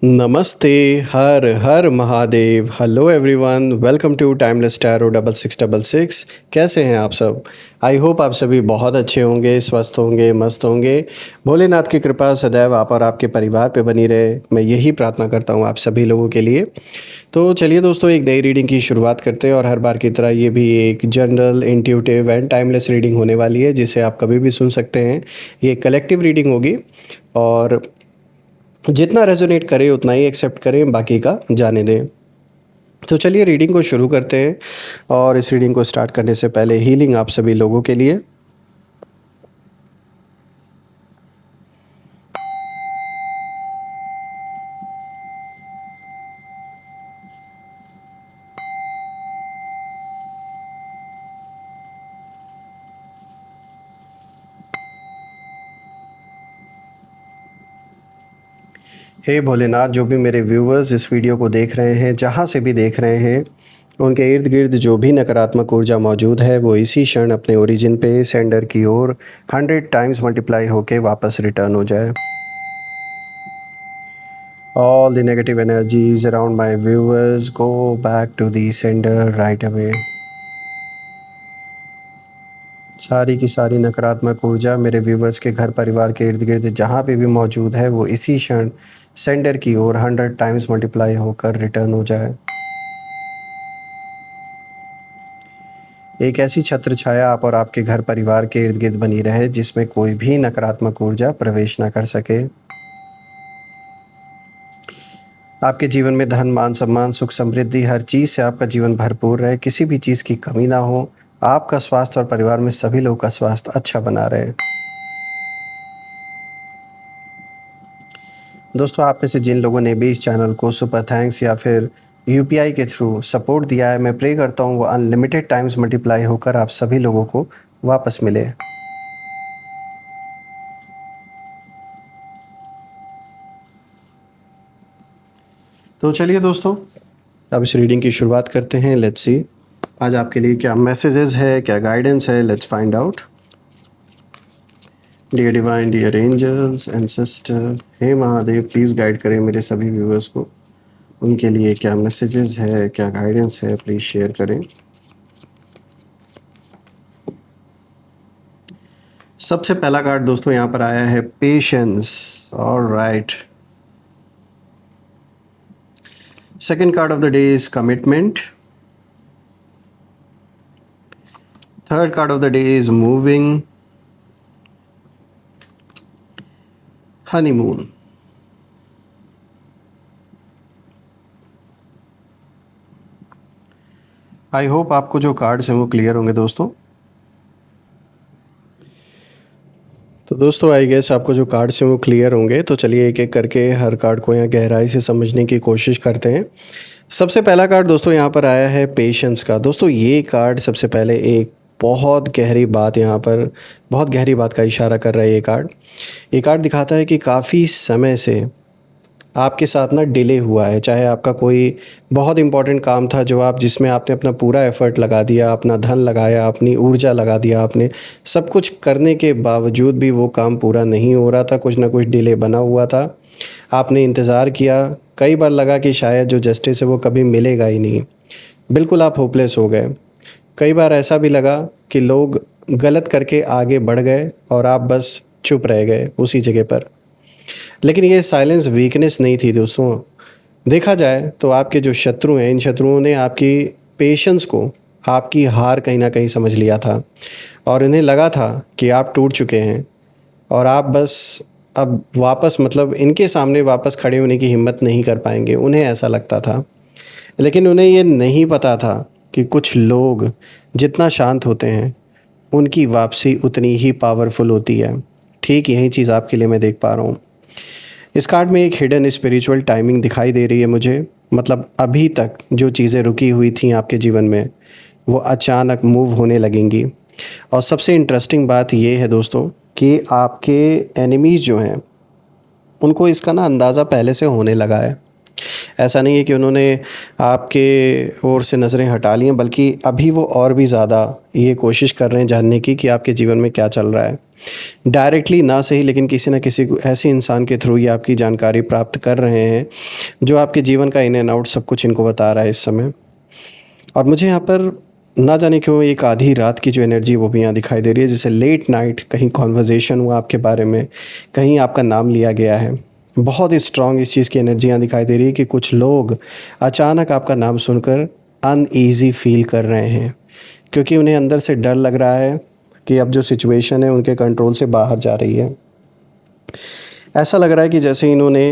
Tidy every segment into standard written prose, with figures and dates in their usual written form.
नमस्ते। Har Har Mahadev. Hello everyone, welcome to timeless tarot 6666। कैसे हैं आप सब? आई होप आप सभी बहुत अच्छे होंगे, स्वस्थ होंगे, मस्त होंगे। भोलेनाथ की कृपा सदैव आप और आपके परिवार पे बनी रहे, मैं यही प्रार्थना करता हूँ आप सभी लोगों के लिए। तो चलिए दोस्तों, एक नई रीडिंग की शुरुआत करते हैं और हर बार की तरह ये भी एक general, intuitive and timeless reading होने वाली है, जिसे आप कभी भी सुन सकते हैं। ये कलेक्टिव रीडिंग होगी और जितना रेजोनेट करे उतना ही एक्सेप्ट करें, बाकी का जाने दें। तो चलिए रीडिंग को शुरू करते हैं। और इस रीडिंग को स्टार्ट करने से पहले हीलिंग आप सभी लोगों के लिए। हे भोलेनाथ, जो भी मेरे व्यूवर्स इस वीडियो को देख रहे हैं, जहाँ से भी देख रहे हैं, उनके इर्द गिर्द जो भी नकारात्मक ऊर्जा मौजूद है वो इसी क्षण अपने ओरिजिन पे सेंडर की ओर 100 टाइम्स मल्टीप्लाई होके वापस रिटर्न हो जाए। All the negative energies around my viewers go back to the sender right away. सारी की सारी नकारात्मक ऊर्जा मेरे व्यूवर्स के घर परिवार के इर्द गिर्द जहाँ पे भी मौजूद है वो इसी क्षण सेंडर की ओर 100 टाइम्स मल्टीप्लाई होकर रिटर्न हो जाए। एक ऐसी छत्र छाया आप और आपके घर परिवार के इर्द गिर्द बनी रहे जिसमें कोई भी नकारात्मक ऊर्जा प्रवेश ना कर सके। आपके जीवन में धन, मान, सम्मान, सुख, समृद्धि, हर चीज़ से आपका जीवन भरपूर रहे, किसी भी चीज़ की कमी ना हो। आपका स्वास्थ्य और परिवार में सभी लोगों का स्वास्थ्य अच्छा बना रहे। दोस्तों, आप में से जिन लोगों ने भी इस चैनल को सुपर थैंक्स या फिर यूपीआई के थ्रू सपोर्ट दिया है, मैं प्रे करता हूँ वो अनलिमिटेड टाइम्स मल्टीप्लाई होकर आप सभी लोगों को वापस मिले। तो चलिए दोस्तों, अब इस रीडिंग की शुरुआत करते हैं। लेट्स सी आज आपके लिए क्या मैसेजेस है, क्या गाइडेंस है। Let's find out. Dear divine, dear angels, ancestor, हे महादेव, प्लीज़ गाइड करें मेरे सभी व्यूअर्स को। उनके लिए क्या मैसेजेस है, क्या गाइडेंस है, प्लीज़ शेयर करें। सबसे पहला कार्ड दोस्तों यहाँ पर आया है patience. Alright. Second card of the day is commitment. Third card of the day is moving. Honeymoon. I hope आपको जो कार्ड्स हैं वो क्लियर होंगे दोस्तों। तो दोस्तों, आई गेस आपको जो कार्ड्स हैं वो क्लियर होंगे। तो चलिए एक एक करके हर कार्ड को यहाँ गहराई से समझने की कोशिश करते हैं। सबसे पहला कार्ड दोस्तों यहाँ पर आया है पेशेंस का। दोस्तों, ये कार्ड सबसे पहले एक बहुत गहरी बात, यहाँ पर बहुत गहरी बात का इशारा कर रहा है। ये कार्ड दिखाता है कि काफ़ी समय से आपके साथ ना डिले हुआ है। चाहे आपका कोई बहुत इम्पोर्टेंट काम था जो आप जिसमें आपने अपना पूरा एफ़र्ट लगा दिया, अपना धन लगाया, अपनी ऊर्जा लगा दिया, आपने सब कुछ करने के बावजूद भी वो काम पूरा नहीं हो रहा था। कुछ ना कुछ डिले बना हुआ था। आपने इंतज़ार किया, कई बार लगा कि शायद जो जस्टिस है वो कभी मिलेगा ही नहीं। बिल्कुल आप होपलेस हो गए। कई बार ऐसा भी लगा कि लोग गलत करके आगे बढ़ गए और आप बस चुप रह गए उसी जगह पर। लेकिन ये साइलेंस वीकनेस नहीं थी दोस्तों। देखा जाए तो आपके जो शत्रु हैं, इन शत्रुओं ने आपकी पेशेंस को, आपकी हार कहीं ना कहीं समझ लिया था और इन्हें लगा था कि आप टूट चुके हैं और आप बस अब वापस, मतलब इनके सामने वापस खड़े होने की हिम्मत नहीं कर पाएंगे। उन्हें ऐसा लगता था। लेकिन उन्हें ये नहीं पता था कि कुछ लोग जितना शांत होते हैं उनकी वापसी उतनी ही पावरफुल होती है। ठीक यही चीज़ आपके लिए मैं देख पा रहा हूँ। इस कार्ड में एक हिडन स्पिरिचुअल टाइमिंग दिखाई दे रही है मुझे। मतलब अभी तक जो चीज़ें रुकी हुई थी आपके जीवन में वो अचानक मूव होने लगेंगी। और सबसे इंटरेस्टिंग बात ये है दोस्तों कि आपके एनिमीज़ जो हैं उनको इसका ना अंदाज़ा पहले से होने लगा है। ऐसा नहीं है कि उन्होंने आपके ओर से नज़रें हटा ली हैं, बल्कि अभी वो और भी ज़्यादा ये कोशिश कर रहे हैं जानने की कि आपके जीवन में क्या चल रहा है। डायरेक्टली ना सही, लेकिन किसी न किसी को ऐसे इंसान के थ्रू ये आपकी जानकारी प्राप्त कर रहे हैं जो आपके जीवन का इन एंड आउट सब कुछ इनको बता रहा है इस समय। और मुझे यहाँ पर ना जाने क्यों एक आधी रात की जो एनर्जी वो भी यहाँ दिखाई दे रही है, जैसे लेट नाइट कहीं कॉन्वर्जेसन हुआ आपके बारे में, कहीं आपका नाम लिया गया है। बहुत ही स्ट्रॉन्ग इस चीज़ की एनर्जी यहाँ दिखाई दे रही है कि कुछ लोग अचानक आपका नाम सुनकर अनईज़ी फील कर रहे हैं, क्योंकि उन्हें अंदर से डर लग रहा है कि अब जो सिचुएशन है उनके कंट्रोल से बाहर जा रही है। ऐसा लग रहा है कि जैसे इन्होंने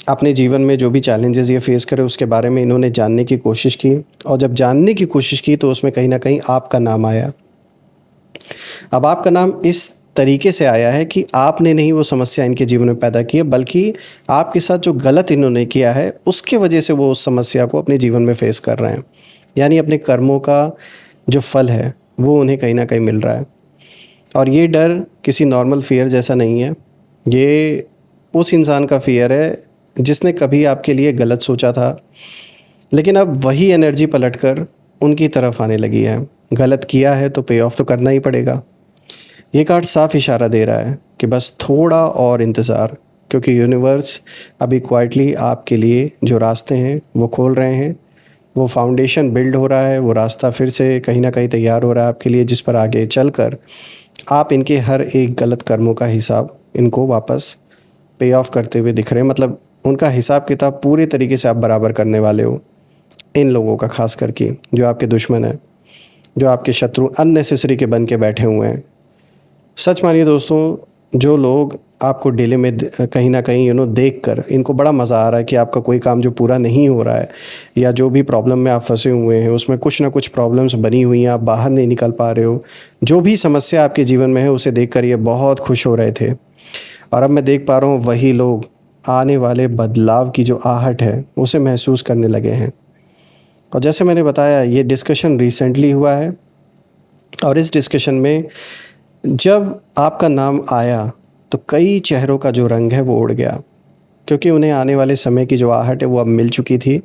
अपने जीवन में जो भी चैलेंजेस ये फेस करे उसके बारे में इन्होंने जानने की कोशिश की, और जब जानने की कोशिश की तो उसमें कहीं ना कहीं आपका नाम आया। अब आपका नाम इस तरीके से आया है कि आपने नहीं वो समस्या इनके जीवन में पैदा की है, बल्कि आपके साथ जो गलत इन्होंने किया है उसके वजह से वो उस समस्या को अपने जीवन में फेस कर रहे हैं। यानी अपने कर्मों का जो फल है वो उन्हें कहीं ना कहीं मिल रहा है। और ये डर किसी नॉर्मल फियर जैसा नहीं है, ये उस इंसान का फियर है जिसने कभी आपके लिए गलत सोचा था, लेकिन अब वही एनर्जी पलटकर उनकी तरफ आने लगी है। गलत किया है तो पे ऑफ तो करना ही पड़ेगा। ये कार्ड साफ इशारा दे रहा है कि बस थोड़ा और इंतज़ार, क्योंकि यूनिवर्स अभी क्वाइटली आपके लिए जो रास्ते हैं वो खोल रहे हैं। वो फाउंडेशन बिल्ड हो रहा है, वो रास्ता फिर से कहीं ना कहीं तैयार हो रहा है आपके लिए, जिस पर आगे चलकर आप इनके हर एक गलत कर्मों का हिसाब इनको वापस पे ऑफ करते हुए दिख रहे हैं। मतलब उनका हिसाब किताब पूरे तरीके से आप बराबर करने वाले हो इन लोगों का, खास करके जो आपके दुश्मन हैं, जो आपके शत्रु अननेसेसरी के बन के बैठे हुए हैं। सच मानिए दोस्तों, जो लोग आपको डिले में कहीं ना कहीं देख कर इनको बड़ा मज़ा आ रहा है कि आपका कोई काम जो पूरा नहीं हो रहा है, या जो भी प्रॉब्लम में आप फंसे हुए हैं उसमें कुछ ना कुछ प्रॉब्लम्स बनी हुई हैं, आप बाहर नहीं निकल पा रहे हो, जो भी समस्या आपके जीवन में है उसे देख कर ये बहुत खुश हो रहे थे। और अब मैं देख पा रहा हूँ वही लोग आने वाले बदलाव की जो आहट है उसे महसूस करने लगे हैं। और जैसे मैंने बताया, ये डिस्कशन रिसेंटली हुआ है, और इस डिस्कशन में जब आपका नाम आया तो कई चेहरों का जो रंग है वो उड़ गया, क्योंकि उन्हें आने वाले समय की जो आहट है वो अब मिल चुकी थी।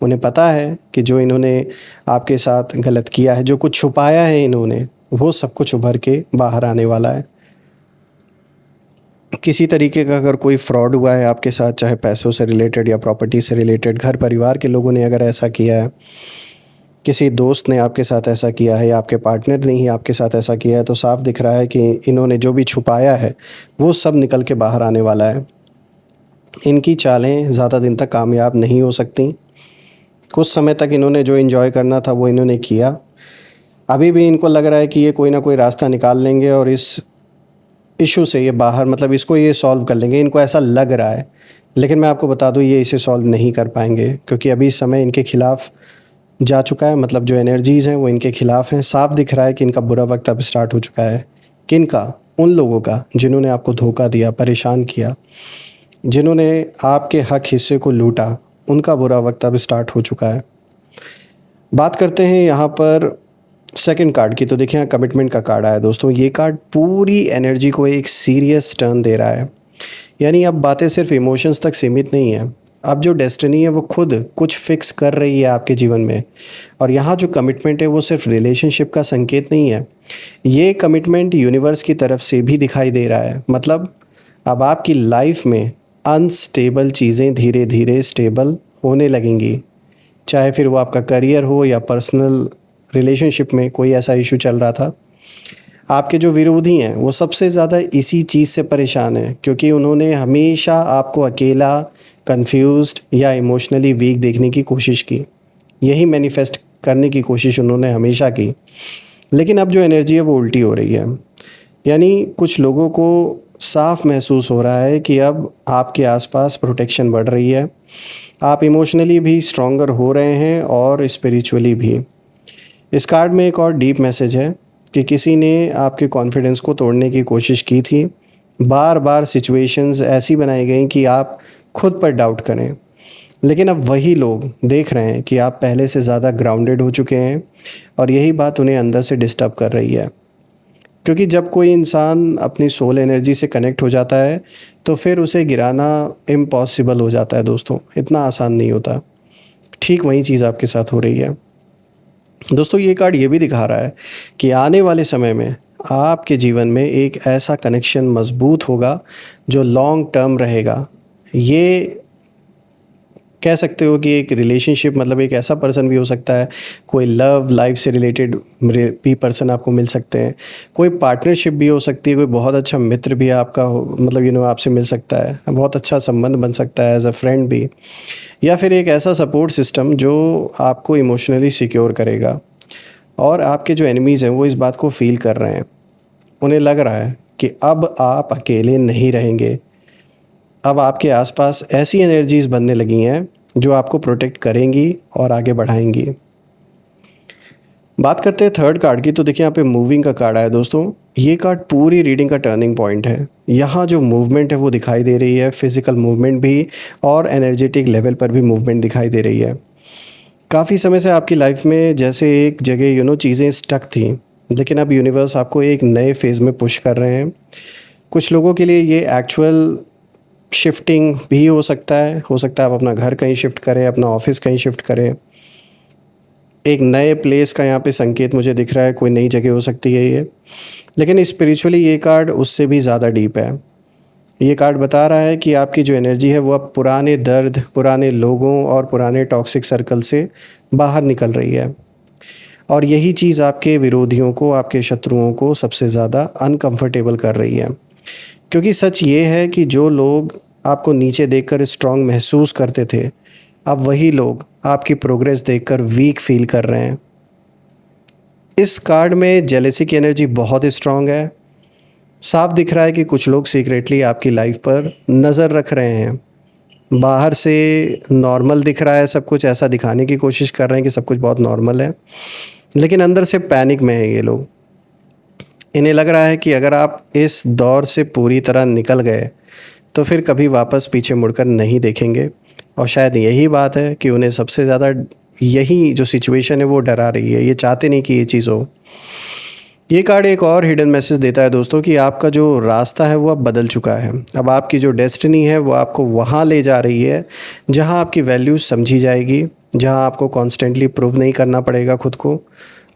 उन्हें पता है कि जो इन्होंने आपके साथ गलत किया है, जो कुछ छुपाया है इन्होंने, वो सब कुछ उभर के बाहर आने वाला है। किसी तरीके का अगर कोई फ्रॉड हुआ है आपके साथ, चाहे पैसों से रिलेटेड या प्रॉपर्टी से रिलेटेड, घर परिवार के लोगों ने अगर ऐसा किया है, किसी दोस्त ने आपके साथ ऐसा किया है, या आपके पार्टनर ने ही आपके साथ ऐसा किया है, तो साफ दिख रहा है कि इन्होंने जो भी छुपाया है वो सब निकल के बाहर आने वाला है। इनकी चालें ज़्यादा दिन तक कामयाब नहीं हो सकती। कुछ समय तक इन्होंने जो एंजॉय करना था वो इन्होंने किया। अभी भी इनको लग रहा है कि ये कोई ना कोई रास्ता निकाल लेंगे और इस इशू से ये बाहर, मतलब इसको ये सॉल्व कर लेंगे, इनको ऐसा लग रहा है। लेकिन मैं आपको बता दूं, ये इसे सॉल्व नहीं कर पाएंगे, क्योंकि अभी समय इनके खिलाफ़ जा चुका है। मतलब जो एनर्जीज़ हैं वो इनके खिलाफ़ हैं। साफ दिख रहा है कि इनका बुरा वक्त अब स्टार्ट हो चुका है। किनका? उन लोगों का जिन्होंने आपको धोखा दिया, परेशान किया, जिन्होंने आपके हक हिस्से को लूटा, उनका बुरा वक्त अब स्टार्ट हो चुका है। बात करते हैं यहाँ पर सेकंड कार्ड की, तो देखिए यहाँ कमिटमेंट का कार्ड आया दोस्तों। ये कार्ड पूरी एनर्जी को एक सीरियस टर्न दे रहा है। यानी अब बातें सिर्फ इमोशंस तक सीमित नहीं है, अब जो डेस्टिनी है वो खुद कुछ फिक्स कर रही है आपके जीवन में। और यहाँ जो कमिटमेंट है वो सिर्फ रिलेशनशिप का संकेत नहीं है, ये कमिटमेंट यूनिवर्स की तरफ से भी दिखाई दे रहा है। मतलब अब आपकी लाइफ में अनस्टेबल चीज़ें धीरे धीरे स्टेबल होने लगेंगी, चाहे फिर वो आपका करियर हो या पर्सनल रिलेशनशिप में कोई ऐसा इशू चल रहा था। आपके जो विरोधी हैं वो सबसे ज़्यादा इसी चीज़ से परेशान हैं, क्योंकि उन्होंने हमेशा आपको अकेला, कंफ्यूज्ड या इमोशनली वीक देखने की कोशिश की। यही मैनिफेस्ट करने की कोशिश उन्होंने हमेशा की। लेकिन अब जो एनर्जी है वो उल्टी हो रही है। यानी कुछ लोगों को साफ महसूस हो रहा है कि अब आपके आसपास प्रोटेक्शन बढ़ रही है। आप इमोशनली भी स्ट्रॉन्गर हो रहे हैं और स्पिरिचुअली भी। इस कार्ड में एक और डीप मैसेज है कि किसी ने आपके कॉन्फिडेंस को तोड़ने की कोशिश की थी। बार बार सिचुएशंस ऐसी बनाई गई कि आप खुद पर डाउट करें, लेकिन अब वही लोग देख रहे हैं कि आप पहले से ज़्यादा ग्राउंडेड हो चुके हैं, और यही बात उन्हें अंदर से डिस्टर्ब कर रही है। क्योंकि जब कोई इंसान अपनी सोल एनर्जी से कनेक्ट हो जाता है तो फिर उसे गिराना इम्पॉसिबल हो जाता है दोस्तों, इतना आसान नहीं होता। ठीक वही चीज़ आपके साथ हो रही है दोस्तों। ये कार्ड ये भी दिखा रहा है कि आने वाले समय में आपके जीवन में एक ऐसा कनेक्शन मजबूत होगा जो लॉन्ग टर्म रहेगा। ये कह सकते हो कि एक रिलेशनशिप, मतलब एक ऐसा पर्सन भी हो सकता है, कोई लव लाइफ से रिलेटेड भी पर्सन आपको मिल सकते हैं, कोई पार्टनरशिप भी हो सकती है, कोई बहुत अच्छा मित्र भी आपका मतलब आपसे मिल सकता है, बहुत अच्छा संबंध बन सकता है एज अ फ्रेंड भी, या फिर एक ऐसा सपोर्ट सिस्टम जो आपको इमोशनली सिक्योर करेगा। और आपके जो एनिमीज़ हैं वो इस बात को फील कर रहे हैं, उन्हें लग रहा है कि अब आप अकेले नहीं रहेंगे। अब आपके आसपास ऐसी एनर्जीज़ बनने लगी हैं जो आपको प्रोटेक्ट करेंगी और आगे बढ़ाएंगी। बात करते हैं थर्ड कार्ड की, तो देखिए यहाँ पे मूविंग का कार्ड आया दोस्तों। ये कार्ड पूरी रीडिंग का टर्निंग पॉइंट है। यहाँ जो मूवमेंट है वो दिखाई दे रही है, फिजिकल मूवमेंट भी और एनर्जेटिक लेवल पर भी मूवमेंट दिखाई दे रही है। काफ़ी समय से आपकी लाइफ में जैसे एक जगह चीज़ें स्टक थी, लेकिन अब यूनिवर्स आपको एक नए फेज़ में पुश कर रहे हैं। कुछ लोगों के लिए ये एक्चुअल शिफ्टिंग भी हो सकता है आप अपना घर कहीं शिफ्ट करें, अपना ऑफिस कहीं शिफ्ट करें। एक नए प्लेस का यहाँ पे संकेत मुझे दिख रहा है, कोई नई जगह हो सकती है ये। लेकिन स्पिरिचुअली ये कार्ड उससे भी ज़्यादा डीप है। ये कार्ड बता रहा है कि आपकी जो एनर्जी है वो अब पुराने दर्द, पुराने लोगों और पुराने टॉक्सिक सर्कल से बाहर निकल रही है। और यही चीज़ आपके विरोधियों को, आपके शत्रुओं को सबसे ज़्यादा अनकंफर्टेबल कर रही है। क्योंकि सच ये है कि जो लोग आपको नीचे देखकर स्ट्रांग महसूस करते थे, अब वही लोग आपकी प्रोग्रेस देखकर वीक फील कर रहे हैं। इस कार्ड में जेलेसी की एनर्जी बहुत स्ट्रांग है। साफ दिख रहा है कि कुछ लोग सीक्रेटली आपकी लाइफ पर नज़र रख रहे हैं। बाहर से नॉर्मल दिख रहा है सब कुछ, ऐसा दिखाने की कोशिश कर रहे हैं कि सब कुछ बहुत नॉर्मल है, लेकिन अंदर से पैनिक में है ये लोग। इन्हें लग रहा है कि अगर आप इस दौर से पूरी तरह निकल गए तो फिर कभी वापस पीछे मुड़कर नहीं देखेंगे। और शायद यही बात है कि उन्हें सबसे ज़्यादा यही जो सिचुएशन है वो डरा रही है। ये चाहते नहीं कि ये चीज़ हो। ये कार्ड एक और हिडन मैसेज देता है दोस्तों कि आपका जो रास्ता है वो अब बदल चुका है। अब आपकी जो डेस्टिनी है वो आपको वहाँ ले जा रही है जहाँ आपकी वैल्यूज़ समझी जाएगी, जहाँ आपको कॉन्स्टेंटली प्रूव नहीं करना पड़ेगा खुद को,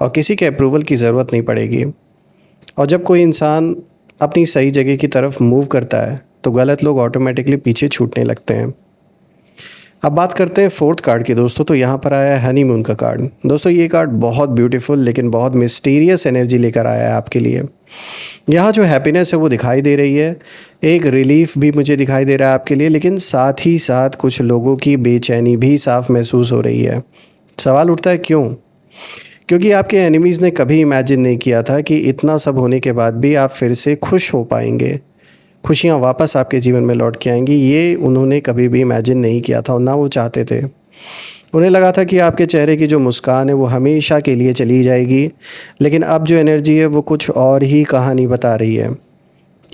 और किसी के अप्रूवल की ज़रूरत नहीं पड़ेगी। और जब कोई इंसान अपनी सही जगह की तरफ मूव करता है तो गलत लोग ऑटोमेटिकली पीछे छूटने लगते हैं। अब बात करते हैं फोर्थ कार्ड की दोस्तों। तो यहाँ पर आया है हनीमून का कार्ड। दोस्तों ये कार्ड बहुत ब्यूटीफुल लेकिन बहुत मिस्टीरियस एनर्जी लेकर आया है आपके लिए। यहाँ जो हैप्पीनेस है वो दिखाई दे रही है, एक रिलीफ भी मुझे दिखाई दे रहा है आपके लिए, लेकिन साथ ही साथ कुछ लोगों की बेचैनी भी साफ महसूस हो रही है। सवाल उठता है क्यों? क्योंकि आपके एनिमीज़ ने कभी इमेजिन नहीं किया था कि इतना सब होने के बाद भी आप फिर से खुश हो पाएंगे, खुशियाँ वापस आपके जीवन में लौट के आएंगी। ये उन्होंने कभी भी इमेजिन नहीं किया था और ना वो चाहते थे। उन्हें लगा था कि आपके चेहरे की जो मुस्कान है वो हमेशा के लिए चली जाएगी, लेकिन अब जो एनर्जी है वो कुछ और ही कहानी बता रही है।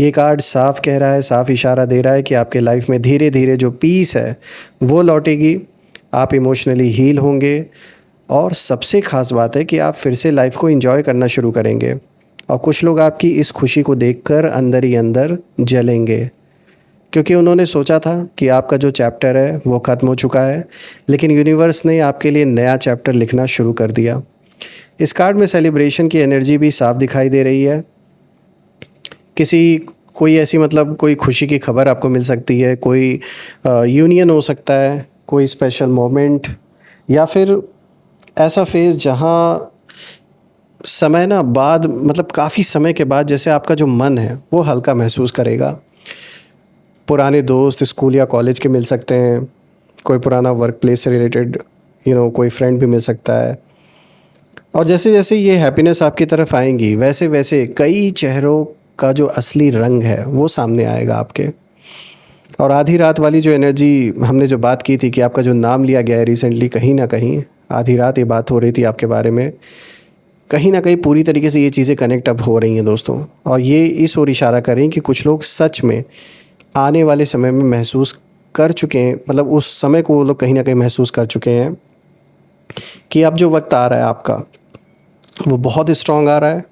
ये कार्ड साफ कह रहा है, साफ इशारा दे रहा है कि आपके लाइफ में धीरे धीरे जो पीस है वो लौटेगी, आप इमोशनली हील होंगे, और सबसे ख़ास बात है कि आप फिर से लाइफ को एंजॉय करना शुरू करेंगे। और कुछ लोग आपकी इस खुशी को देखकर अंदर ही अंदर जलेंगे, क्योंकि उन्होंने सोचा था कि आपका जो चैप्टर है वो ख़त्म हो चुका है, लेकिन यूनिवर्स ने आपके लिए नया चैप्टर लिखना शुरू कर दिया। इस कार्ड में सेलिब्रेशन की एनर्जी भी साफ दिखाई दे रही है। कोई ऐसी मतलब कोई खुशी की खबर आपको मिल सकती है, कोई यूनियन हो सकता है, कोई स्पेशल मोमेंट, या फिर ऐसा फेज़ जहाँ समय ना बाद मतलब काफ़ी समय के बाद जैसे आपका जो मन है वो हल्का महसूस करेगा। पुराने दोस्त स्कूल या कॉलेज के मिल सकते हैं, कोई पुराना वर्क प्लेस से रिलेटेड कोई फ्रेंड भी मिल सकता है। और जैसे जैसे ये हैप्पीनेस आपकी तरफ आएंगी वैसे वैसे कई चेहरों का जो असली रंग है वो सामने आएगा आपके। और आधी रात वाली जो एनर्जी हमने जो बात की थी कि आपका जो नाम लिया गया है रिसेंटली, कहीं ना कहीं आधी रात ये बात हो रही थी आपके बारे में, कहीं ना कहीं पूरी तरीके से ये चीज़ें कनेक्ट अब हो रही हैं दोस्तों। और ये इस ओर इशारा करें कि कुछ लोग सच में आने वाले समय में महसूस कर चुके हैं, मतलब उस समय को वो लोग कहीं ना कहीं महसूस कर चुके हैं कि अब जो वक्त आ रहा है आपका वो बहुत स्ट्रांग आ रहा है।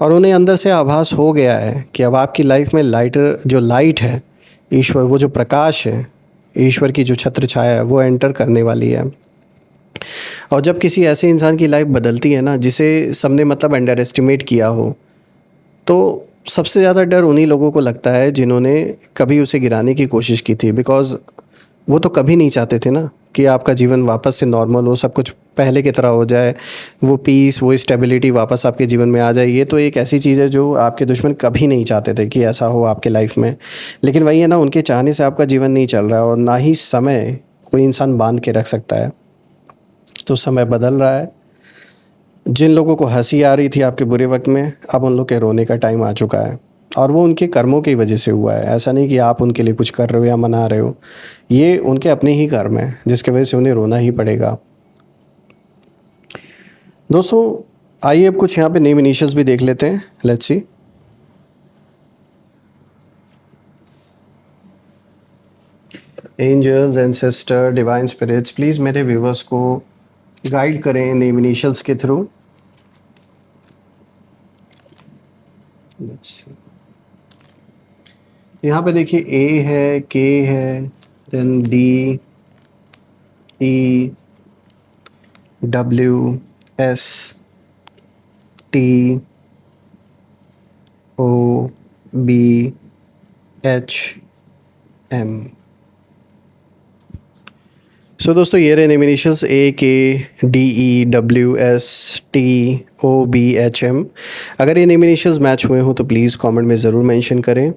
और उन्हें अंदर से आभास हो गया है कि अब आपकी लाइफ में लाइट है, ईश्वर, वो जो प्रकाश है, ईश्वर की जो छत्र छाया है, वो एंटर करने वाली है। और जब किसी ऐसे इंसान की लाइफ बदलती है ना, जिसे सबने मतलब अंडर एस्टिमेट किया हो, तो सबसे ज़्यादा डर उन्हीं लोगों को लगता है जिन्होंने कभी उसे गिराने की कोशिश की थी। बिकॉज़ वो तो कभी नहीं चाहते थे ना कि आपका जीवन वापस से नॉर्मल हो, सब कुछ पहले की तरह हो जाए, वो पीस, वो स्टेबिलिटी वापस आपके जीवन में आ जाए। ये तो एक ऐसी चीज़ है जो आपके दुश्मन कभी नहीं चाहते थे कि ऐसा हो आपके लाइफ में। लेकिन वही है ना, उनके चाहने से आपका जीवन नहीं चल रहा है, और ना ही समय कोई इंसान बांध के रख सकता है। तो समय बदल रहा है। जिन लोगों को हंसी आ रही थी आपके बुरे वक्त में, अब उन लोग के रोने का टाइम आ चुका है। और वो उनके कर्मों की वजह से हुआ है, ऐसा नहीं कि आप उनके लिए कुछ कर रहे हो या मना रहे हो। ये उनके अपने ही कर्म है जिसकी वजह से उन्हें रोना ही पड़ेगा। दोस्तों आइए अब कुछ यहाँ पे नेम इनिशियल्स भी देख लेते हैं। Let's see. Angels, ancestor, divine spirits, please मेरे व्यूवर्स को गाइड करें नेम इनिशियल्स के थ्रू। Let's see. यहाँ पे देखिए, ए है, के है, then D, E, W, S, T, O, B, H, M. So दोस्तों ये रहे name initials A, K, D, E, W, S, T, O, B, H, M. अगर ये नेम इनिशियल्स मैच हुए हो तो प्लीज़ कमेंट में ज़रूर मेंशन करें,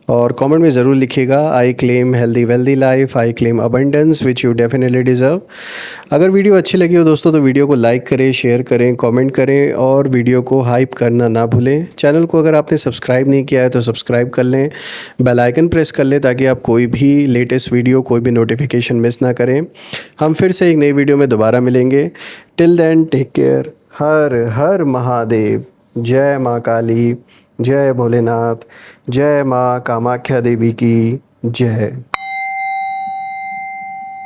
और कमेंट में ज़रूर लिखिएगा, I claim healthy wealthy life, I claim abundance which you definitely deserve. अगर वीडियो अच्छी लगी हो दोस्तों तो वीडियो को लाइक करें, शेयर करें, कमेंट करें, और वीडियो को हाइप करना ना भूलें। चैनल को अगर आपने सब्सक्राइब नहीं किया है तो सब्सक्राइब कर लें, बेल आइकन प्रेस कर लें, ताकि आप कोई भी लेटेस्ट वीडियो, कोई भी नोटिफिकेशन मिस ना करें। हम फिर से एक नई वीडियो में दोबारा मिलेंगे। Till then take care. Har Har Mahadev. जय माँ काली, जय भोलेनाथ, जय माँ कामाख्या देवी की जय।